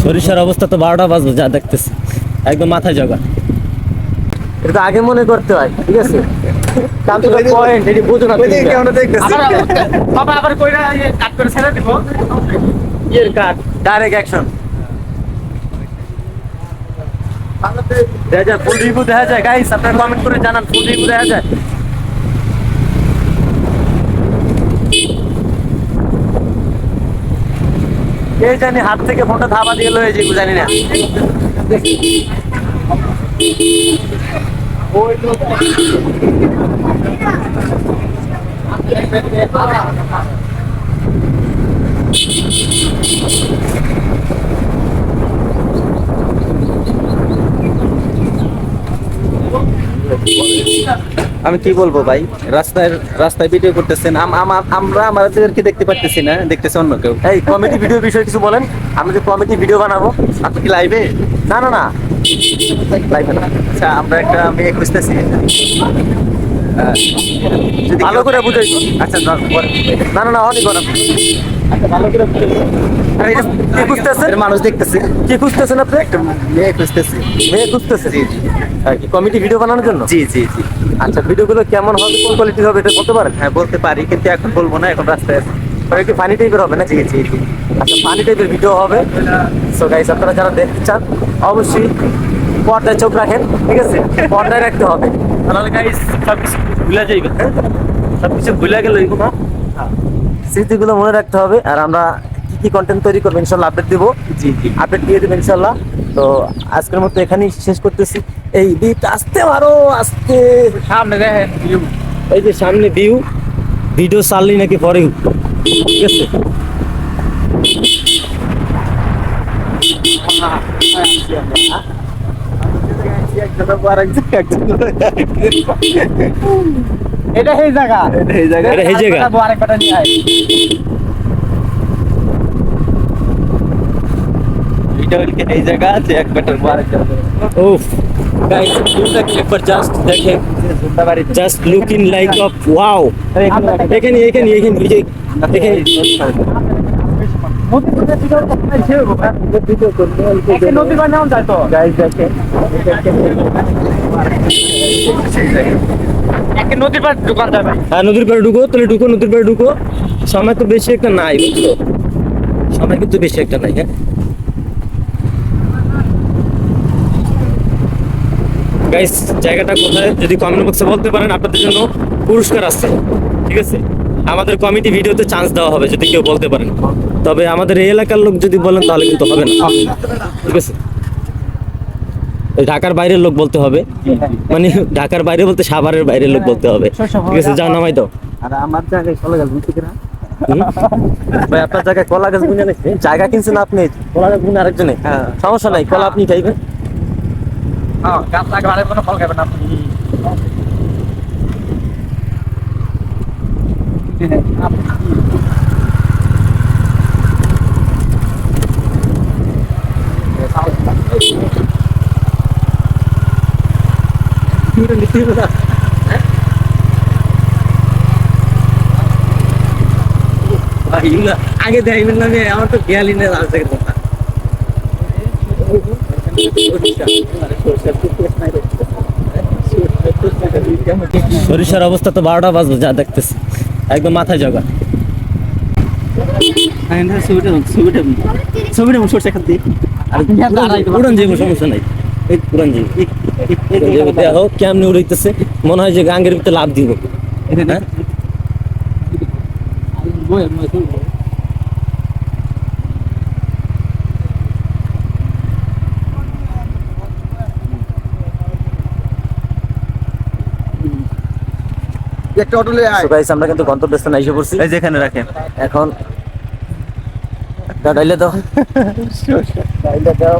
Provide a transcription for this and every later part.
সরিষার অবস্থা তো 12টা বাজবে যা দেখতেছি, একদম মাথায় জগা। এটা তো আগে মনে করতে হয়, ঠিক আছে? কাম তো পয়েন্ট এটি বুঝো না তুমি। কেমন দেখতেছি বাবা আবার কইরা কাট করে ছেড়ে দিব। এর কাট ডাইরেক্ট অ্যাকশন। দেখা যায় ফুল রিভিউ দেখা যায় গাইস, আপনারা কমেন্ট করে জানান ফুল রিভিউ দেখা যায়। কে জানি হাত থেকে ফোনটা ধাবা দিয়ে লয়ে যাই জানি না। ওই লোক আমি কি বলবো ভাই, রাস্তায় রাস্তায় ভিডিও করতেছেন, আমরা আমাদেরকে দেখতে পারতেছি না, দেখতেছে অন্য কেউ। এই কমেডি ভিডিও বিষয়ে কিছু বলেন। আমরা যে কমেডি ভিডিও বানাবো। আপনি কি লাইভে? না না না, লাইভে না। আচ্ছা, আমরা একটা মেয়ে খুঁজতেছি, যদি ভালো করে বুঝাই। আচ্ছা না না না, অনেক গরম। আচ্ছা, ভালো করে আরে এটা কি খুঁজতেছেন? মানুষ দেখতেছে, কি খুঁজতেছেন আপনি? একটা মেয়ে খুঁজতেছি। মেয়ে খুঁজতেছে? জি জি কি কমেডি ভিডিও বানানোর জন্য? জি জি জি আচ্ছা, ভিডিওগুলো কেমন হবে, কোন কোয়ালিটি হবে এটা বলতে পারেন? হ্যাঁ বলতে পারি, কিন্তু এখন বলবো না, এখন রাস্তায় আছি। ওটা কি ফানি টাইপের হবে না? জি জি জি আচ্ছা, ফানি টাইপের ভিডিও হবে। সো গাইস, আপনারা যারা দেখতে চান অবশ্যই পর্দায় চোখ রাখেন, ঠিক আছে? পর্দায় রাখতে হবে, তাহলে গাইস সবকিছু ভুলে যাইবে। সবকিছু ভুলে গেলে এগুলো স্মৃতিগুলো মনে রাখতে হবে। আর আমরা কি কি কন্টেন্ট তৈরি করবো ইনশাল্লাহ আপডেট দিব। জি জি আপডেট দিয়ে দেবো ইনশাল্লাহ। তো আজকের মতো এখানেই শেষ করতেছি। এই বিট আসতে পারো, আসতে সামনে দেখেন ভিউ। এই যে সামনে ভিউ, ভিডিও চাললি নাকি পরে উঠবো, ঠিক আছে? এটা এই জায়গা, এটা এই জায়গা। আরেকটা নিয়ে আয়। এটা হচ্ছে এই জায়গা আছে, এক বেটার আরেকটা। উফ গাইস, ভিউটাকে একবার জাস্ট দেখেন, just looking like of wow. এখানে এই যে এখানে নদী বানাও যায় তো গাইস দেখেন, একটা নদীর পাড় দোকান যায় ভাই। হ্যাঁ নদীর পাড়ে ঢুকো, তাহলে ঢুকো, নদীর পাড়ে ঢুকো। সময় তো বেশি একটা নাই, বুঝছো? সময় কিন্তু বেশি একটা নাই। হ্যাঁ গাইস, জায়গাটা কোথায় যদি কমেন্ট বক্সে বলতে পারেন, আপনাদের জন্য পুরস্কার আছে, ঠিক আছে? আমাদের কমিটি ভিডিওতে চান্স দেওয়া হবে যদি কেউ বলতে পারেন। তবে আমাদের এই এলাকার লোক যদি বলেন তাহলে কিন্তু হবে না, ঠিক আছে? ওই ঢাকার বাইরের লোক বলতে হবে, মানে ঢাকার বাইরে বলতে সাভারের বাইরের লোক বলতে হবে, ঠিক আছে? যাও নামাই দাও। আর আমার জায়গায় চলে গেল বুঝতে কিনা। ভাই আপনার জায়গায় কলা গাছ বুনে নাকি? জায়গা কিনছেন আপনি, কলা গাছ বুনে আরেকজনে। হ্যাঁ। সমস্যা নাই, কলা আপনি খাইবেন। হ্যাঁ, গাছ লাগালে কোনো ফল খাবে না আপনি। আগে দেখাইবেন না, আমার তো খেয়ালই নেই লাল থেকে কথা। সরিষার অবস্থা তো 12টা বাজবে যা দেখতেছি, একদম মাথায় জগা। উড়ান যাবো, সমস্যা নাই, উড়ান যাবো। দেখো কেমনি উড়াইতেছে, মনে হয় যে গাঙ্গের ভিতরে লাভ দিব। হ্যাঁ একটা অটো লয়ে আয়। So guys, আমরা কিন্তু গন্তব্যস্থানে এসে পড়ছি। এই যেখানে রাখেন। এখন ডাইলে দাও, ডাইলে দাও।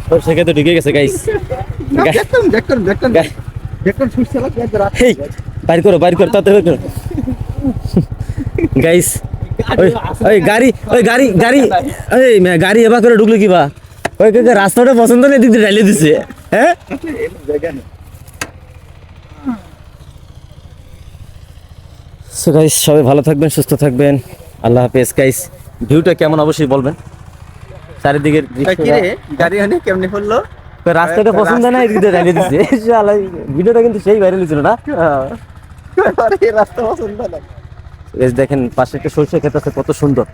সরষে খেতে ঢুকে গেছে গাইস। বাইর করো তাতে বাইর করো গাইস। ওই গাড়ি গাড়ি এবার করে ঢুকলো কি বা? ওই রাস্তাটা পছন্দ নেই, দিক দিয়ে ডাইলে দিছে। হ্যাঁ সো গাইস সবাই ভালো থাকবেন, সুস্থ থাকবেন, আল্লাহ হাফেজ গাইস। ভিউটা কেমন অবশ্যই বলবেন, চারিদিকের কি দৃশ্যটা। রে গাড়ি হানি কেমনে পড়লো? রাস্তাটা পছন্দ না, এদিকে রেখে দিচ্ছে। শালা, ভিডিওটা কিন্তু সেই ভাইরাল হয়েছিল না? আরে এই রাস্তা পছন্দ না। এই দেখেন পাশে একটা সরষে ক্ষেত আছে, কত সুন্দর,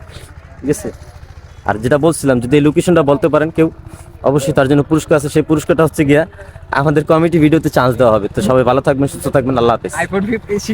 ঠিক আছে। আর যেটা বলছিলাম, যদি এই লোকেশনটা বলতে পারেন কেউ, অবশ্যই তার জন্য পুরস্কার আছে। সেই পুরস্কারটা হচ্ছে গিয়া আমাদের কমিটি ভিডিওতে চান্স দেওয়া হবে। তো সবাই ভালো থাকবেন, সুস্থ থাকবেন, আল্লাহ হাফেজ। আইফোন 50